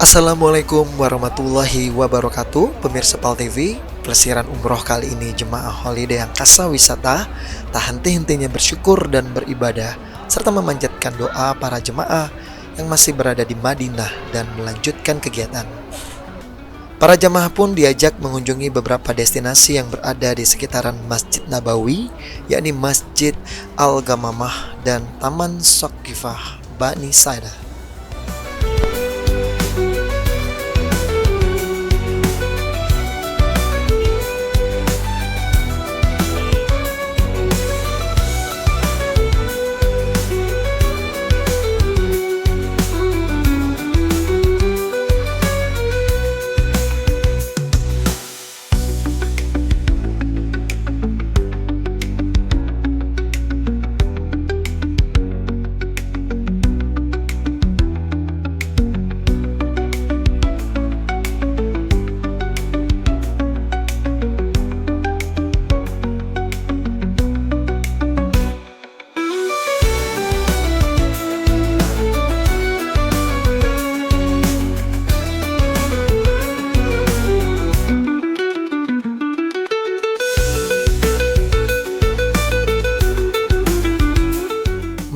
Assalamualaikum warahmatullahi wabarakatuh. Pemirsa PAL TV, pelesiran umroh kali ini jemaah holiday yang kasa wisata tak henti-hentinya bersyukur dan beribadah serta memanjatkan doa para jemaah yang masih berada di Madinah dan melanjutkan kegiatan. Para jemaah pun diajak mengunjungi beberapa destinasi yang berada di sekitaran Masjid Nabawi, yakni Masjid Al-Ghamamah dan Taman Saqifah Bani Sa'dah.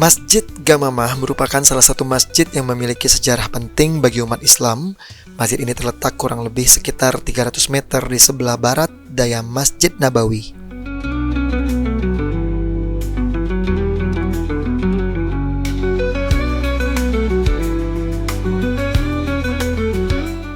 Masjid Ghamamah merupakan salah satu masjid yang memiliki sejarah penting bagi umat Islam. Masjid ini terletak kurang lebih sekitar 300 meter di sebelah barat daya Masjid Nabawi.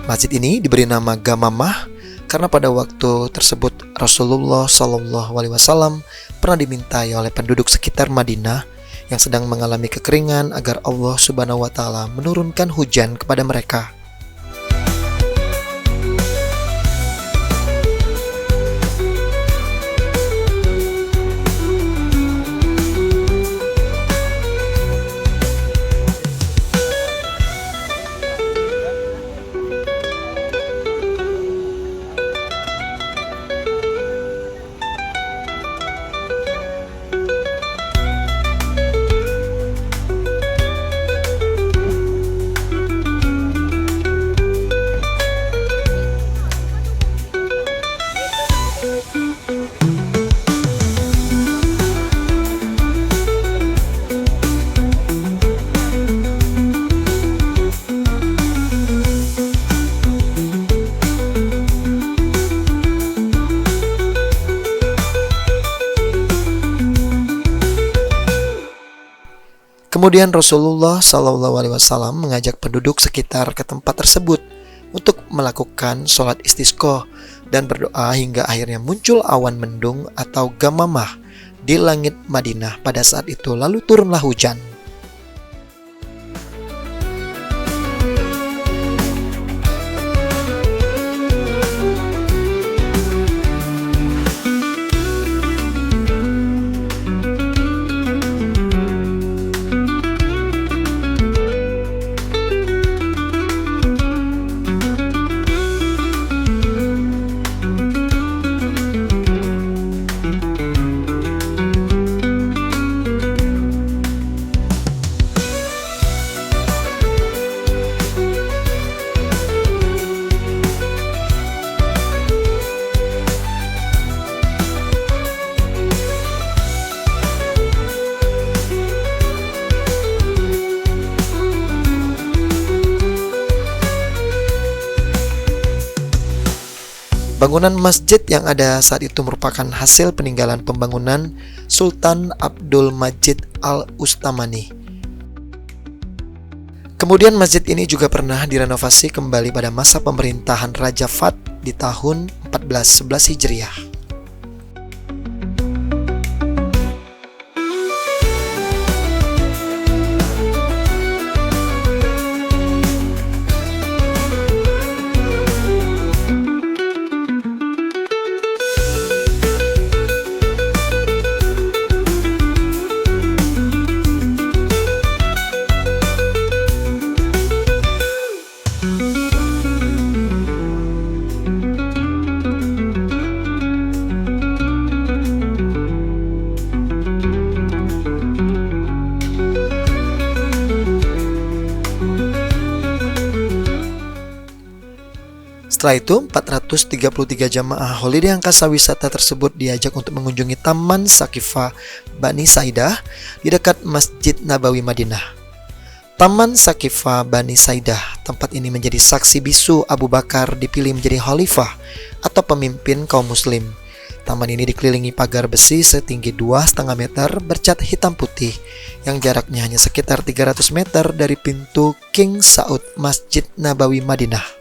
Masjid ini diberi nama Ghamamah karena pada waktu tersebut Rasulullah SAW pernah dimintai oleh penduduk sekitar Madinah yang sedang mengalami kekeringan agar Allah Subhanahu wa Ta'ala menurunkan hujan kepada mereka. Kemudian Rasulullah SAW mengajak penduduk sekitar ke tempat tersebut untuk melakukan sholat istisqa dan berdoa hingga akhirnya muncul awan mendung atau Ghamamah di langit Madinah. Pada saat itu lalu turunlah hujan. Bangunan masjid yang ada saat itu merupakan hasil peninggalan pembangunan Sultan Abdul Majid Al-Ustamani. Kemudian masjid ini juga pernah direnovasi kembali pada masa pemerintahan Raja Fat di tahun 1411 Hijriah. Setelah itu, 433 jamaah holiday angkasa wisata tersebut diajak untuk mengunjungi Taman Saqifa Bani Saidah di dekat Masjid Nabawi Madinah. Taman Saqifa Bani Saidah, tempat ini menjadi saksi bisu Abu Bakar dipilih menjadi khalifah atau pemimpin kaum muslim. Taman ini dikelilingi pagar besi setinggi 2,5 meter bercat hitam putih yang jaraknya hanya sekitar 300 meter dari pintu King Saud Masjid Nabawi Madinah.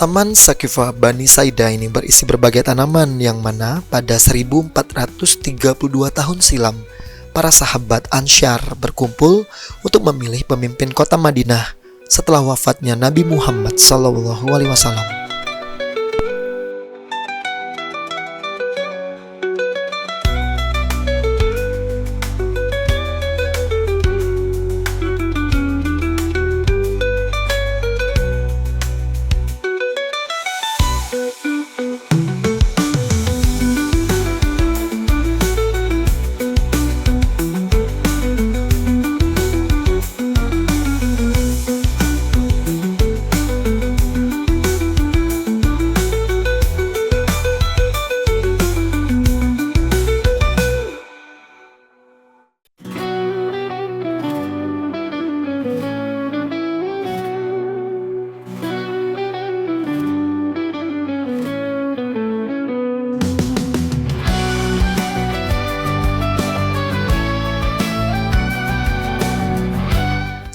Taman Saqifa Bani Saidah ini berisi berbagai tanaman yang mana pada 1432 tahun silam para sahabat Ansyar berkumpul untuk memilih pemimpin kota Madinah setelah wafatnya Nabi Muhammad SAW.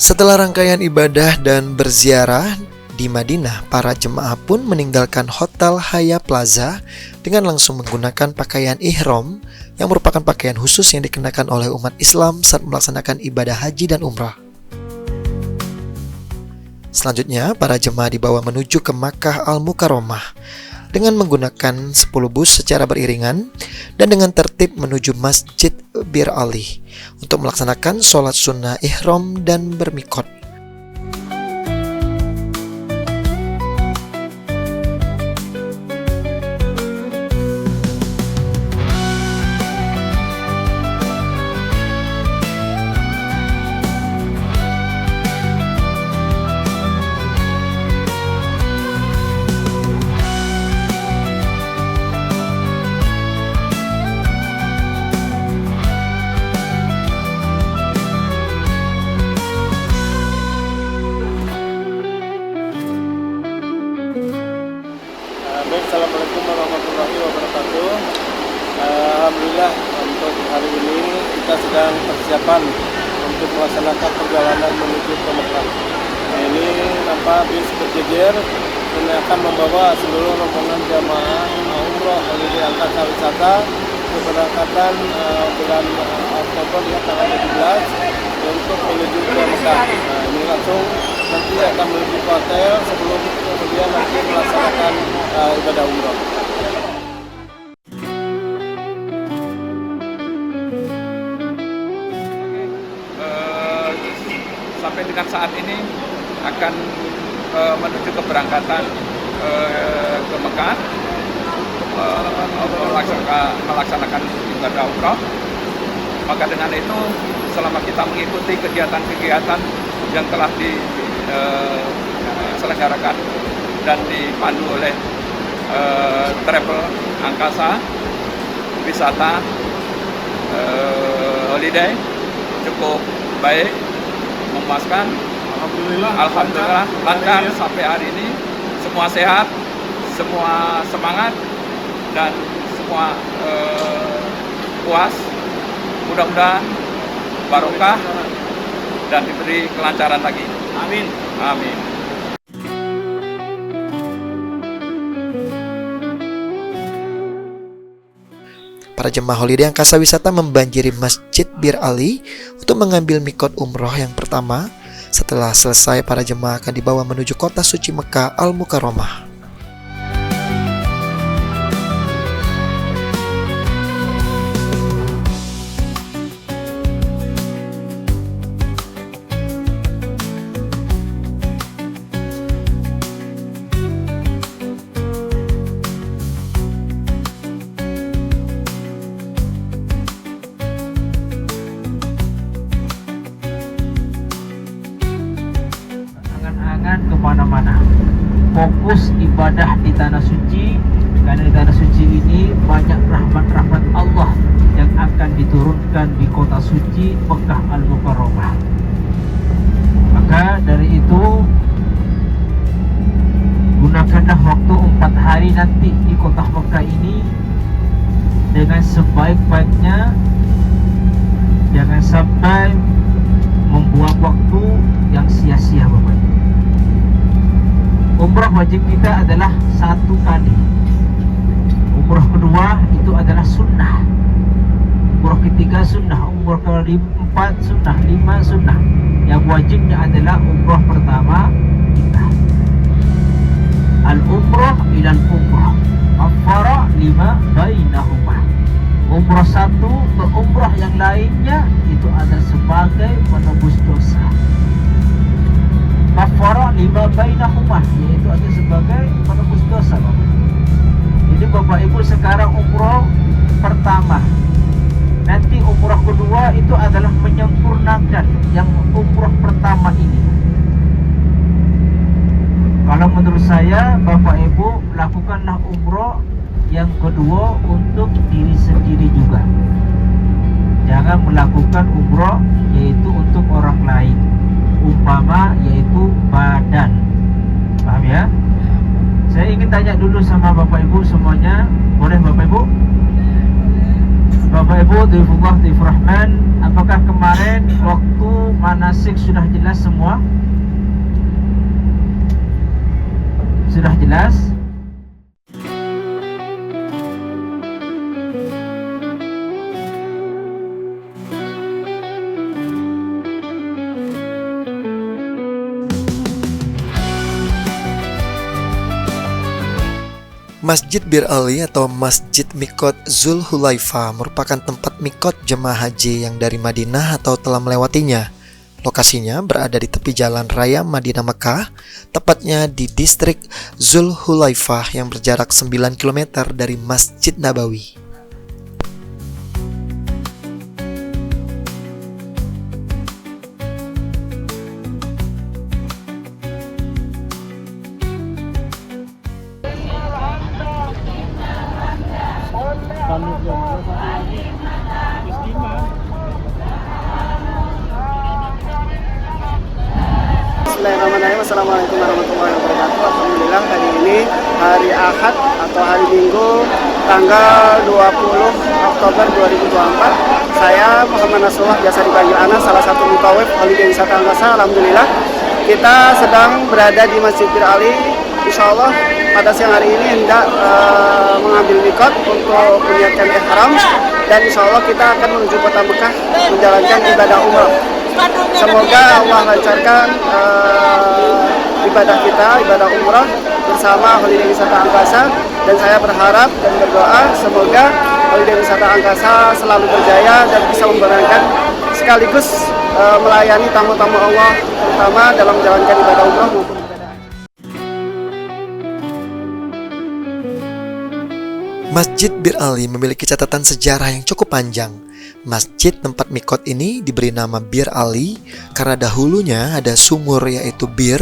Setelah rangkaian ibadah dan berziarah di Madinah, para jemaah pun meninggalkan Hotel Haya Plaza dengan langsung menggunakan pakaian ihram yang merupakan pakaian khusus yang dikenakan oleh umat Islam saat melaksanakan ibadah haji dan umrah. Selanjutnya, para jemaah dibawa menuju ke Makkah Al-Mukarramah dengan menggunakan 10 bus secara beriringan dan dengan tertib menuju Masjid Bir Ali untuk melaksanakan sholat sunnah ihram dan bermikot. Assalamualaikum warahmatullahi wabarakatuh. Alhamdulillah untuk hari ini kita sedang persiapan untuk melaksanakan perjalanan menuju ke Mekah. Ini nampak bis berjejer ini akan membawa seluruh rombongan jamaah umroh holiday angkasa wisata keberangkatan bulan Oktober ya tanggal 17 untuk menuju ke Mekah. Ini langsung nanti akan menuju ke hotel sebelum kemudian nanti melaksanakan ibadah umroh. Sampai dengan saat ini akan menuju keberangkatan ke Mekah untuk melaksanakan ibadah umroh. Maka dengan itu selama kita mengikuti kegiatan-kegiatan yang telah diselenggarakan dan dipandu oleh travel angkasa wisata holiday cukup baik, memuaskan. Alhamdulillah lancar sampai hari ini, semua sehat, semua semangat dan semua puas. Mudah-mudahan barokah dan diberi kelancaran lagi. Amin. Amin. Para para jemaah holiday angkasa wisata membanjiri Masjid Bir Ali untuk mengambil mikot umroh yang pertama. Setelah selesai, para jemaah akan dibawa menuju kota suci Mekah Al-Mukarramah. Kemana-mana, fokus ibadah di tanah suci, karena di tanah suci ini banyak rahmat-rahmat Allah yang akan diturunkan di kota suci Mekah Al-Mukarramah. Maka dari itu, gunakanlah waktu 4 hari nanti di kota Mekah ini dengan sebaik-baiknya. Jangan sampai membuang waktu yang sia-sia, Bapak. Umrah wajib kita adalah 1 kali. Umrah kedua itu adalah sunnah. Umrah ketiga sunnah. Umrah keempat sunnah. 5 sunnah. Yang wajibnya adalah umrah pertama kita. Al-umrah ilal umrah kafara lima bainahuma. Umrah 1 ke umrah yang lainnya itu adalah sebagai penebus dosa. Kafara lima bainahuma, yaitu ada sebagai penebus dosa, Bapak. Jadi Bapak Ibu sekarang umrah pertama, nanti umrah kedua itu adalah menyempurnakan yang umrah pertama ini. Kalau menurut saya, Bapak Ibu lakukanlah umrah yang kedua untuk diri sendiri juga. Jangan melakukan umrah yaitu untuk orang lain, umpama yaitu badan. Paham ya? Saya ingin tanya dulu sama Bapak Ibu semuanya. Boleh Bapak Ibu? Bapak Ibu, Dhaifullah, Dhaifur Rahman, apakah kemarin waktu manasik sudah jelas semua? Sudah jelas? Masjid Bir Ali atau Masjid Mikot Zul Hulaifa merupakan tempat mikot jemaah haji yang dari Madinah atau telah melewatinya. Lokasinya berada di tepi jalan raya Madinah Mekah, tepatnya di distrik Zul Hulaifa yang berjarak 9 km dari Masjid Nabawi. Bismillahirrahmanirrahim. Assalamualaikum warahmatullahi wabarakatuh. Alhamdulillah, hari ini hari Ahad atau hari Minggu tanggal 20 Oktober 2024. Saya Muhammad Nasrullah, biasa dipanggil Anas, salah satu mutawif holiday wisata angkasa. Alhamdulillah, kita sedang berada di Masjid Bir Ali. Insya Allah pada siang hari ini hendak mengambil mikot untuk meniatkan ihram, dan insya Allah kita akan menuju kota Mekah menjalankan ibadah umrah. Semoga Allah lancarkan ibadah kita, ibadah umrah bersama holiday wisata angkasa, dan saya berharap dan berdoa semoga holiday wisata angkasa selalu berjaya dan bisa memberangkan sekaligus melayani tamu-tamu Allah, terutama dalam menjalankan ibadah umrah maupun ibadah. Masjid Bir Ali memiliki catatan sejarah yang cukup panjang. Masjid tempat mikot ini diberi nama Bir Ali karena dahulunya ada sumur yaitu bir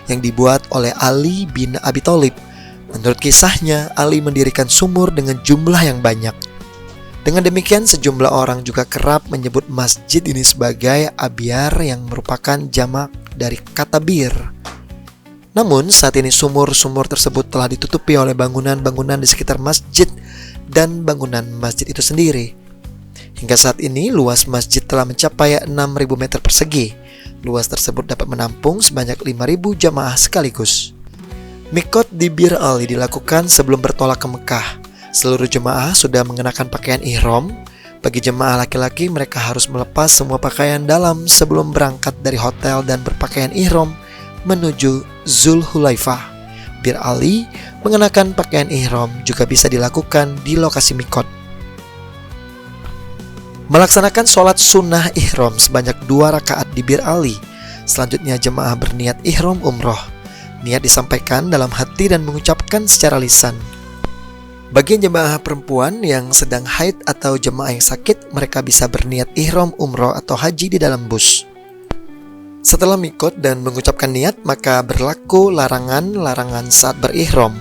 yang dibuat oleh Ali bin Abi Thalib. Menurut kisahnya, Ali mendirikan sumur dengan jumlah yang banyak. Dengan demikian, sejumlah orang juga kerap menyebut masjid ini sebagai Abyar yang merupakan jamak dari kata bir. Namun saat ini sumur-sumur tersebut telah ditutupi oleh bangunan-bangunan di sekitar masjid dan bangunan masjid itu sendiri. Hingga saat ini luas masjid telah mencapai 6.000 meter persegi. Luas tersebut dapat menampung sebanyak 5.000 jamaah sekaligus. Mikot di Bir Ali dilakukan sebelum bertolak ke Mekah. Seluruh jemaah sudah mengenakan pakaian ihram. Bagi jemaah laki-laki, mereka harus melepas semua pakaian dalam sebelum berangkat dari hotel dan berpakaian ihram menuju Zulhulaifah. Bir Ali mengenakan pakaian ihram juga bisa dilakukan di lokasi mikot. Melaksanakan sholat sunnah ihram sebanyak 2 rakaat di Bir Ali. Selanjutnya jemaah berniat ihram umroh. Niat disampaikan dalam hati dan mengucapkan secara lisan. Bagi jemaah perempuan yang sedang haid atau jemaah yang sakit, mereka bisa berniat ihram umroh atau haji di dalam bus. Setelah mikot dan mengucapkan niat, maka berlaku larangan saat berihram.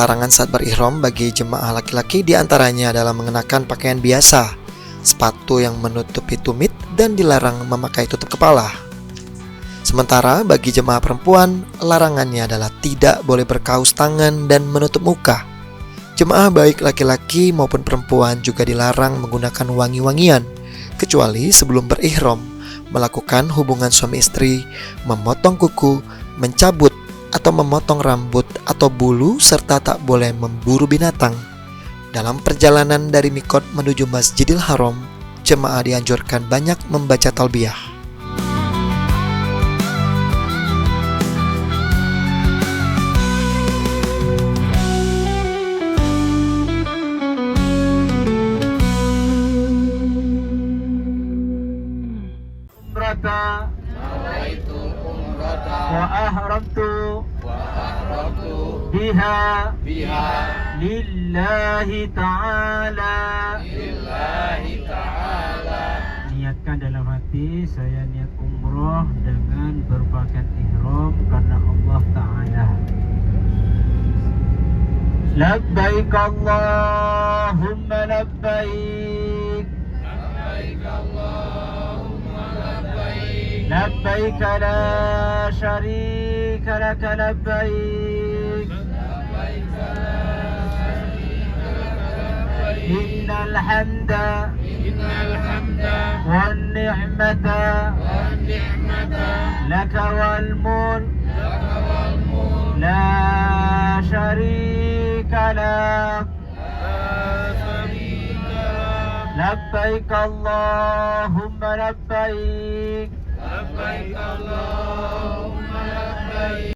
Larangan saat berihram bagi jemaah laki-laki diantaranya adalah mengenakan pakaian biasa, sepatu yang menutupi tumit, dan dilarang memakai tutup kepala. Sementara bagi jemaah perempuan, larangannya adalah tidak boleh berkaus tangan dan menutup muka. Jemaah baik laki-laki maupun perempuan juga dilarang menggunakan wangi-wangian, kecuali sebelum berihram, melakukan hubungan suami istri, memotong kuku, mencabut atau memotong rambut atau bulu, serta tak boleh memburu binatang. Dalam perjalanan dari mikot menuju Masjidil Haram, jemaah dianjurkan banyak membaca talbiyah. Biha lillahi ta'ala. Niatkan dalam hati, saya niat umroh dengan berpakaian ihram karena Allah Ta'ala. Labbaik Allahumma labbaik, labbaik la syarika laka labbaik, innal hamda wan ni'mata laka wal mulk la syarika lak. Labbaik Allahumma labbaik, labbaik Allahumma labbaik.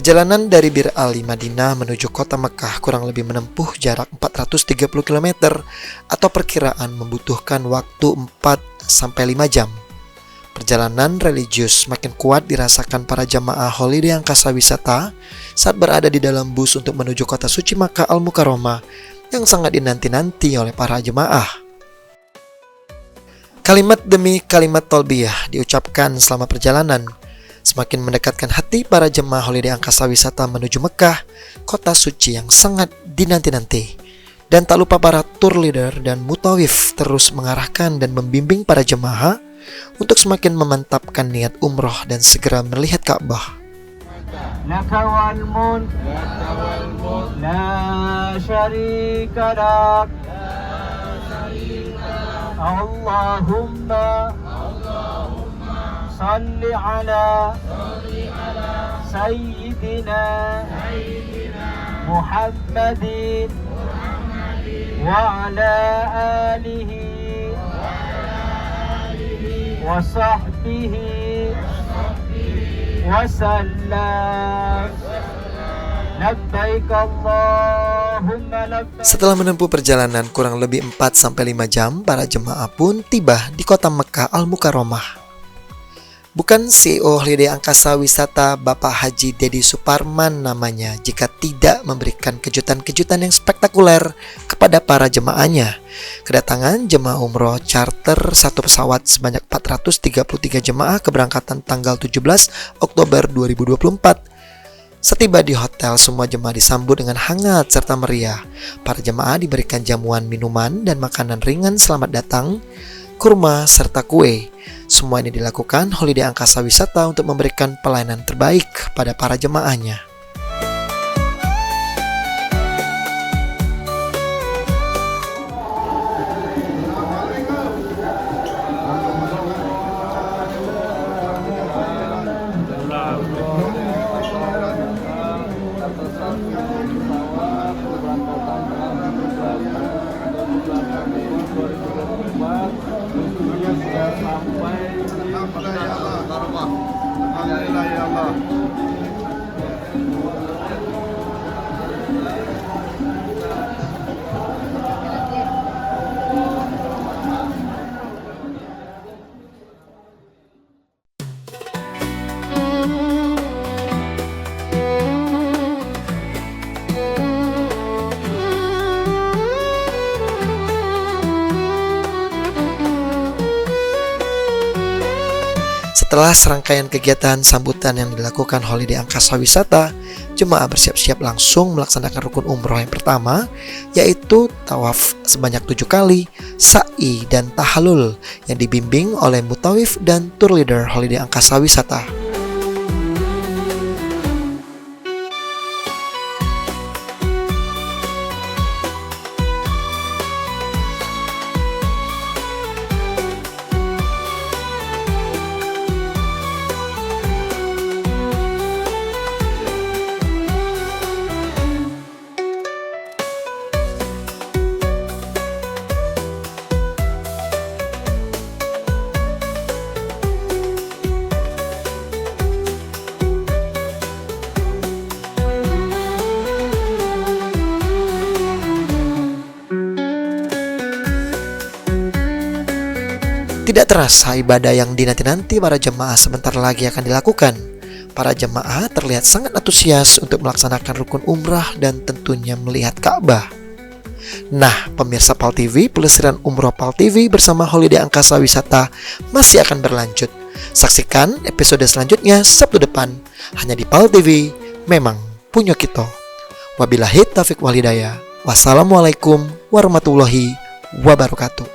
Perjalanan dari Bir Ali Madinah menuju kota Mekah kurang lebih menempuh jarak 430 km atau perkiraan membutuhkan waktu 4-5 jam. Perjalanan religius makin kuat dirasakan para jamaah holiday angkasa wisata saat berada di dalam bus untuk menuju kota suci Makkah Al-Mukarramah yang sangat dinanti-nanti oleh para jemaah. Kalimat demi kalimat talbiyah diucapkan selama perjalanan, semakin mendekatkan hati para jemaah holiday angkasa wisata menuju Mekah, kota suci yang sangat dinanti-nanti. Dan tak lupa para tour leader dan mutawif terus mengarahkan dan membimbing para jemaah untuk semakin memantapkan niat umroh dan segera melihat Ka'bah. Laka wal mulk la syarika lak. Allahumma salli ala sayyidina Muhammadin wa ala alihi wa sahbihi wa sallam. Labbaik Allahumma labbaik. Setelah menempuh perjalanan kurang lebih 4-5 jam, para jemaah pun tiba di kota Mekah Al-Mukarramah. Bukan CEO holiday angkasa wisata Bapak Haji Dedi Suparman namanya jika tidak memberikan kejutan-kejutan yang spektakuler kepada para jemaahnya. Kedatangan jemaah umroh charter satu pesawat sebanyak 433 jemaah keberangkatan tanggal 17 Oktober 2024. Setiba di hotel, semua jemaah disambut dengan hangat serta meriah. Para jemaah diberikan jamuan, minuman, dan makanan ringan selamat datang, kurma, serta kue. Semua ini dilakukan Holiday Angkasa Wisata untuk memberikan pelayanan terbaik pada para jemaahnya. Alhamdulillah ya Allah. Setelah serangkaian kegiatan sambutan yang dilakukan Holiday Angkasa Wisata, jemaah bersiap-siap langsung melaksanakan rukun umroh yang pertama, yaitu tawaf sebanyak 7 kali, sa'i dan tahalul yang dibimbing oleh mutawif dan tour leader Holiday Angkasa Wisata. Tidak terasa ibadah yang dinanti-nanti para jemaah sebentar lagi akan dilakukan. Para jemaah terlihat sangat antusias untuk melaksanakan rukun umrah dan tentunya melihat Ka'bah. Nah, pemirsa PAL TV, pelesiran umroh PAL TV bersama Holiday Angkasa Wisata masih akan berlanjut. Saksikan episode selanjutnya Sabtu depan hanya di PAL TV, memang punya kita. Wabillahi taufiq wal hidayah. Wassalamualaikum warahmatullahi wabarakatuh.